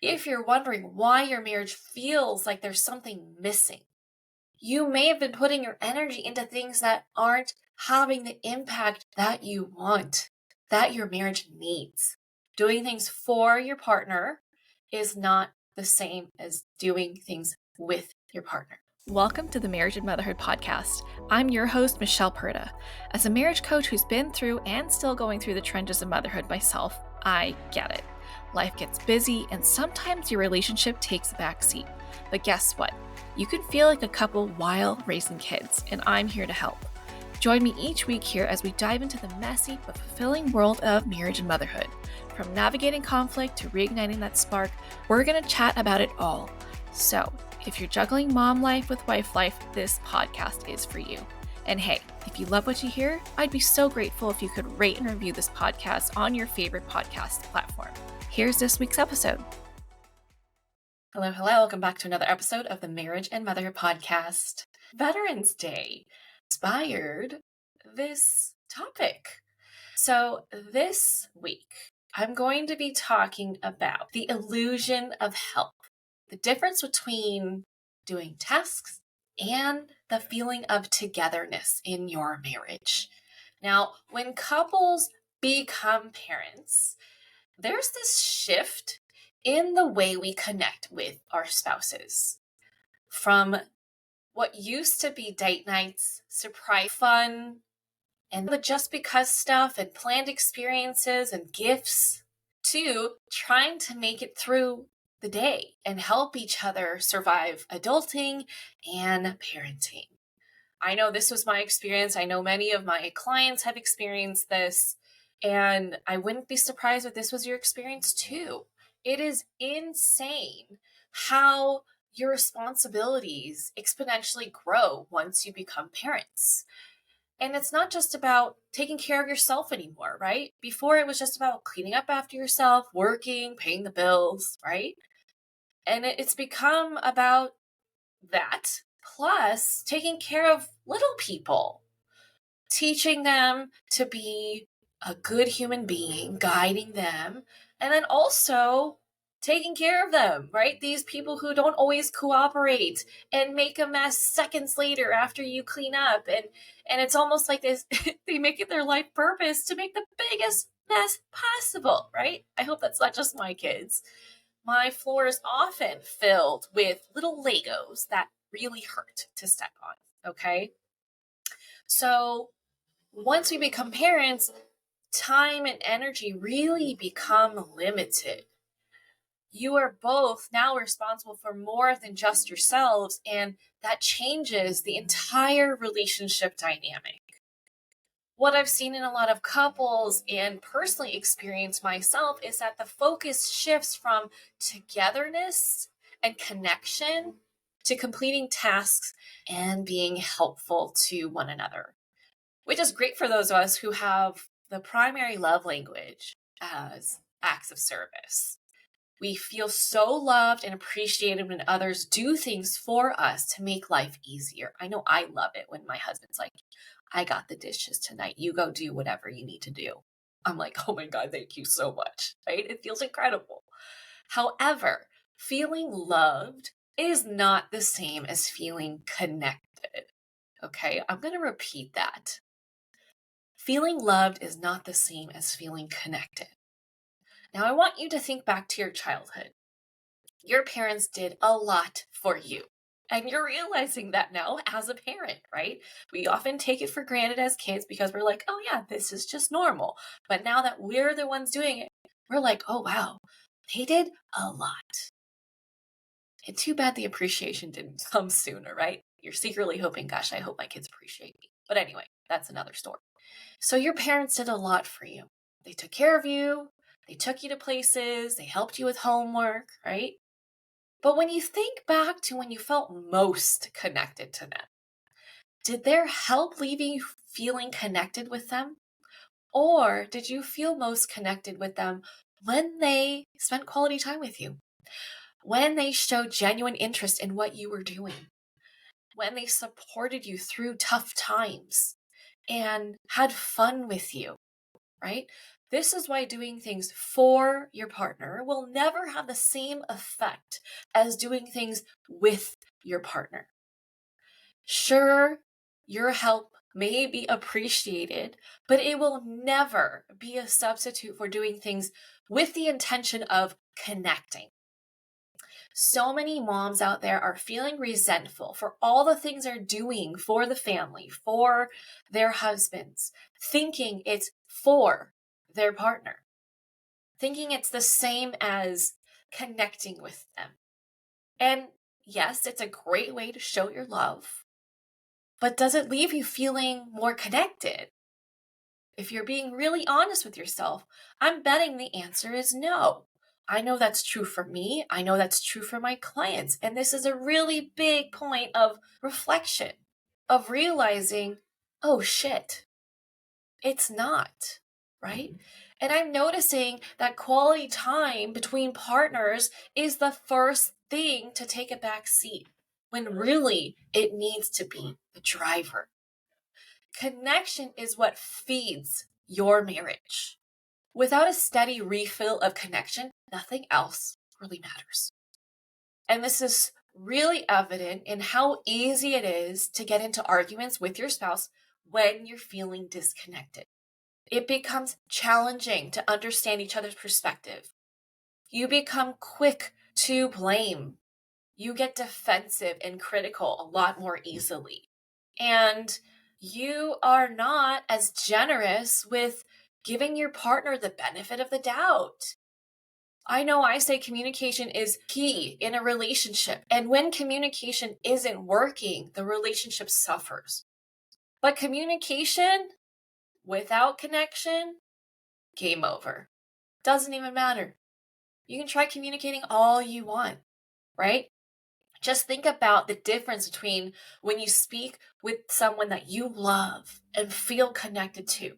If you're wondering why your marriage feels like there's something missing, you may have been putting your energy into things that aren't having the impact that you want, that your marriage needs. Doing things for your partner is not the same as doing things with your partner. Welcome to the Marriage Motherhood Podcast. I'm your host, Michelle Perda. As a marriage coach who's been through and still going through the trenches of motherhood myself, I get it. Life gets busy and sometimes your relationship takes a back seat. But guess what? You can feel like a couple while raising kids, and I'm here to help. Join me each week here as we dive into the messy but fulfilling world of marriage and motherhood. From navigating conflict to reigniting that spark, we're going to chat about it all. So, if you're juggling mom life with wife life, this podcast is for you. And hey, if you love what you hear, I'd be so grateful if you could rate and review this podcast on your favorite podcast platform. Here's this week's episode. Hello, welcome back to another episode of the Marriage and Motherhood Podcast. Veterans Day inspired this topic. So this week, I'm going to be talking about the illusion of help, the difference between doing tasks and the feeling of togetherness in your marriage. Now, when couples become parents, there's this shift in the way we connect with our spouses. From what used to be date nights, surprise fun, and the just because stuff and planned experiences and gifts, to trying to make it through the day and help each other survive adulting and parenting. I know this was my experience. I know many of my clients have experienced this, and I wouldn't be surprised if this was your experience too. It is insane how your responsibilities exponentially grow once you become parents. And it's not just about taking care of yourself anymore, right? Before it was just about cleaning up after yourself, working, paying the bills, right? And it's become about that, plus taking care of little people, teaching them to be a good human being, guiding them, and then also taking care of them, right? These people who don't always cooperate and make a mess seconds later after you clean up. And it's almost like this, they make it their life purpose to make the biggest mess possible, right? I hope that's not just my kids. My floor is often filled with little Legos that really hurt to step on, okay? So once we become parents, time and energy really become limited. You are both now responsible for more than just yourselves, and that changes the entire relationship dynamic. What I've seen in a lot of couples and personally experienced myself is that the focus shifts from togetherness and connection to completing tasks and being helpful to one another, which is great for those of us who have the primary love language as acts of service. We feel so loved and appreciated when others do things for us to make life easier. I know I love it when my husband's like, I got the dishes tonight. You go do whatever you need to do. I'm like, oh my God, thank you so much, right? It feels incredible. However, feeling loved is not the same as feeling connected. Okay, I'm going to repeat that. Feeling loved is not the same as feeling connected. Now, I want you to think back to your childhood. Your parents did a lot for you, and you're realizing that now as a parent, right? We often take it for granted as kids because we're like, oh yeah, this is just normal. But now that we're the ones doing it, we're like, oh wow, they did a lot. And too bad the appreciation didn't come sooner, right? You're secretly hoping, gosh, I hope my kids appreciate me. But anyway, that's another story. So your parents did a lot for you. They took care of you. They took you to places. They helped you with homework, right? But when you think back to when you felt most connected to them, did their help leave you feeling connected with them? Or did you feel most connected with them when they spent quality time with you? When they showed genuine interest in what you were doing? When they supported you through tough times and had fun with you? right? This is why doing things for your partner will never have the same effect as doing things with your partner. Sure, your help may be appreciated, but it will never be a substitute for doing things with the intention of connecting. So many moms out there are feeling resentful for all the things they're doing for the family, for their husbands, thinking it's for their partner, thinking it's the same as connecting with them. And yes, it's a great way to show your love, but does it leave you feeling more connected? If you're being really honest with yourself, I'm betting the answer is no. I know that's true for me. I know that's true for my clients. And this is a really big point of reflection, of realizing, oh shit, it's not, right? And I'm noticing that quality time between partners is the first thing to take a back seat when really it needs to be the driver. Connection is what feeds your marriage. Without a steady refill of connection, nothing else really matters. And this is really evident in how easy it is to get into arguments with your spouse when you're feeling disconnected. It becomes challenging to understand each other's perspective. You become quick to blame. You get defensive and critical a lot more easily. And you are not as generous with giving your partner the benefit of the doubt. I know I say communication is key in a relationship. And when communication isn't working, the relationship suffers. But communication without connection, game over. Doesn't even matter. You can try communicating all you want, right? Just think about the difference between when you speak with someone that you love and feel connected to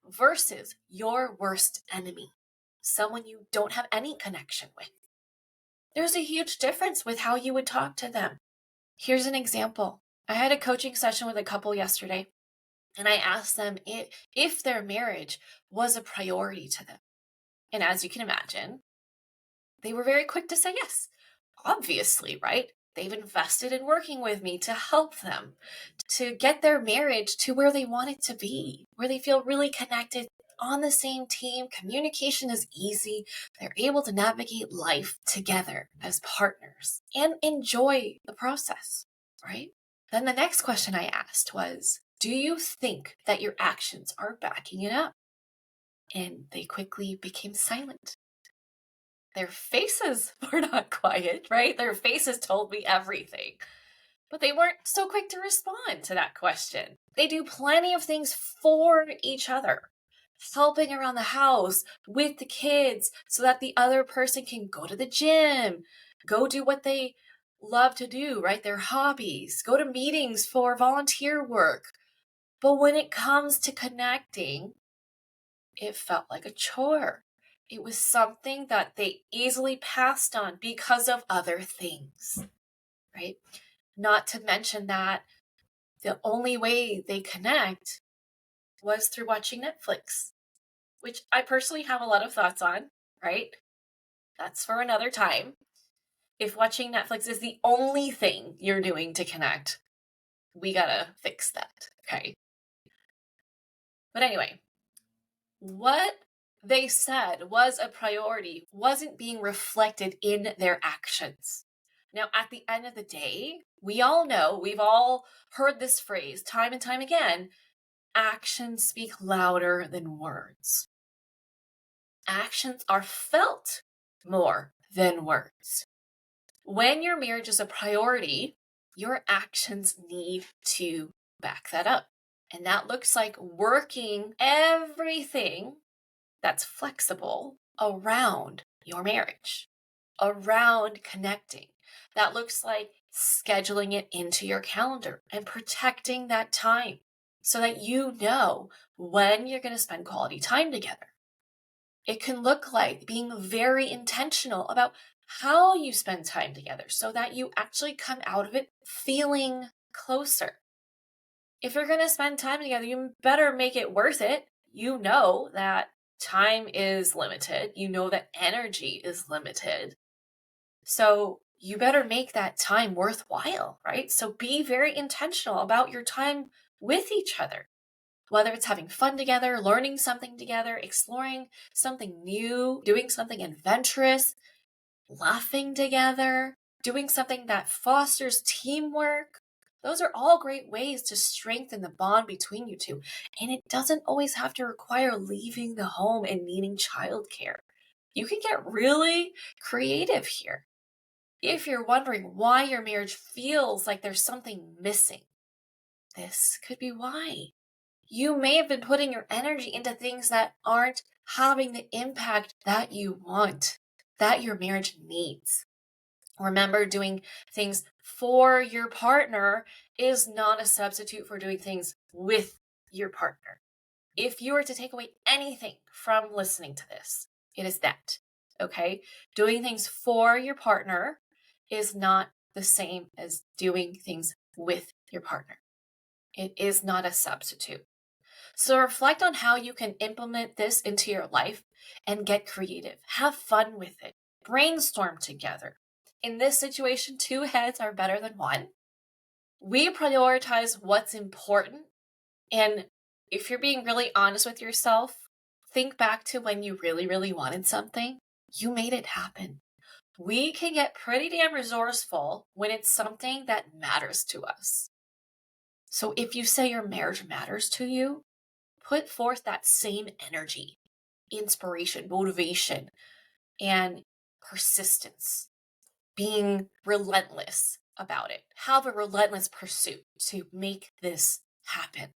versus your worst enemy, someone you don't have any connection with. There's a huge difference with how you would talk to them. Here's an example. I had a coaching session with a couple yesterday, and I asked them if their marriage was a priority to them. And as you can imagine, they were very quick to say yes. Obviously, right? They've invested in working with me to help them to get their marriage to where they want it to be, where they feel really connected on the same team. Communication is easy. They're able to navigate life together as partners and enjoy the process, right? Then the next question I asked was, do you think that your actions are backing it up? And they quickly became silent. Their faces were not quiet, right? Their faces told me everything. But they weren't so quick to respond to that question. They do plenty of things for each other, helping around the house with the kids so that the other person can go to the gym, go do what they love to do, right? Their hobbies, go to meetings for volunteer work. But when it comes to connecting, it felt like a chore. It was something that they easily passed on because of other things, right? Not to mention that the only way they connect was through watching Netflix, which I personally have a lot of thoughts on, right? That's for another time. If watching Netflix is the only thing you're doing to connect, we gotta fix that, okay? But anyway, what they said was a priority wasn't being reflected in their actions. Now, at the end of the day, we all know, we've all heard this phrase time and time again, actions speak louder than words. Actions are felt more than words. When your marriage is a priority, your actions need to back that up. And that looks like working everything that's flexible around your marriage, around connecting. That looks like scheduling it into your calendar and protecting that time so that you know when you're going to spend quality time together. It can look like being very intentional about how you spend time together so that you actually come out of it feeling closer. If you're going to spend time together, you better make it worth it. You know that time is limited. You know that energy is limited. So you better make that time worthwhile, right? So be very intentional about your time with each other, whether it's having fun together, learning something together, exploring something new, doing something adventurous, laughing together, doing something that fosters teamwork. Those are all great ways to strengthen the bond between you two. And it doesn't always have to require leaving the home and needing childcare. You can get really creative here. If you're wondering why your marriage feels like there's something missing, this could be why. You may have been putting your energy into things that aren't having the impact that you want, that your marriage needs. Remember, doing things for your partner is not a substitute for doing things with your partner. If you were to take away anything from listening to this, it is that, okay? Doing things for your partner is not the same as doing things with your partner. It is not a substitute. So reflect on how you can implement this into your life and get creative. Have fun with it. Brainstorm together. In this situation, 2 heads are better than 1. We prioritize what's important. And if you're being really honest with yourself, think back to when you really, really wanted something. You made it happen. We can get pretty damn resourceful when it's something that matters to us. So if you say your marriage matters to you, put forth that same energy, inspiration, motivation, and persistence. Being relentless about it. Have a relentless pursuit to make this happen.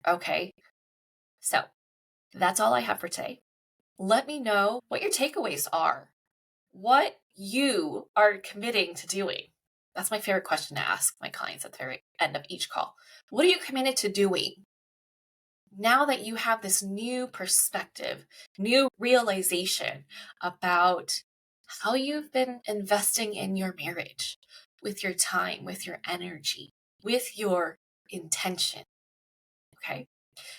Okay? So that's all I have for today. Let me know what your takeaways are. What you are committing to doing. That's my favorite question to ask my clients at the very end of each call. What are you committed to doing? Now that you have this new perspective, new realization about how you've been investing in your marriage with your time, with your energy, with your intention. Okay.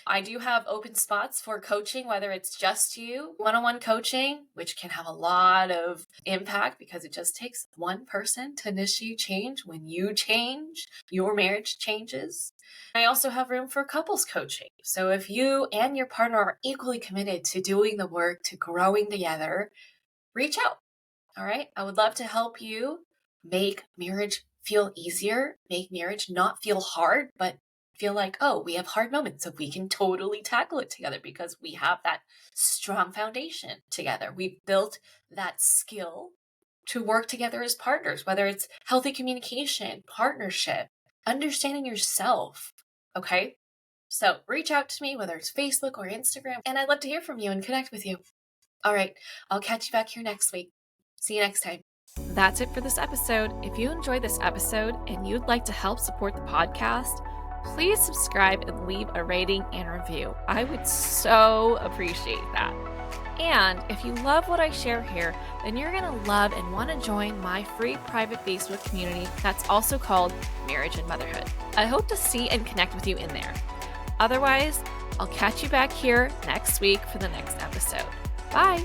I do have open spots for coaching, whether it's just you, one-on-one coaching, which can have a lot of impact because it just takes one person to initiate change. When you change, your marriage changes. I also have room for couples coaching. So if you and your partner are equally committed to doing the work, to growing together, reach out. All right. I would love to help you make marriage feel easier, make marriage not feel hard, but feel like, oh, we have hard moments, so we can totally tackle it together because we have that strong foundation together. We've built that skill to work together as partners, whether it's healthy communication, partnership, understanding yourself. Okay. So reach out to me, whether it's Facebook or Instagram, and I'd love to hear from you and connect with you. All right. I'll catch you back here next week. See you next time. That's it for this episode. If you enjoyed this episode and you'd like to help support the podcast, please subscribe and leave a rating and review. I would so appreciate that. And if you love what I share here, then you're going to love and want to join my free private Facebook community that's also called Marriage and Motherhood. I hope to see and connect with you in there. Otherwise, I'll catch you back here next week for the next episode. Bye.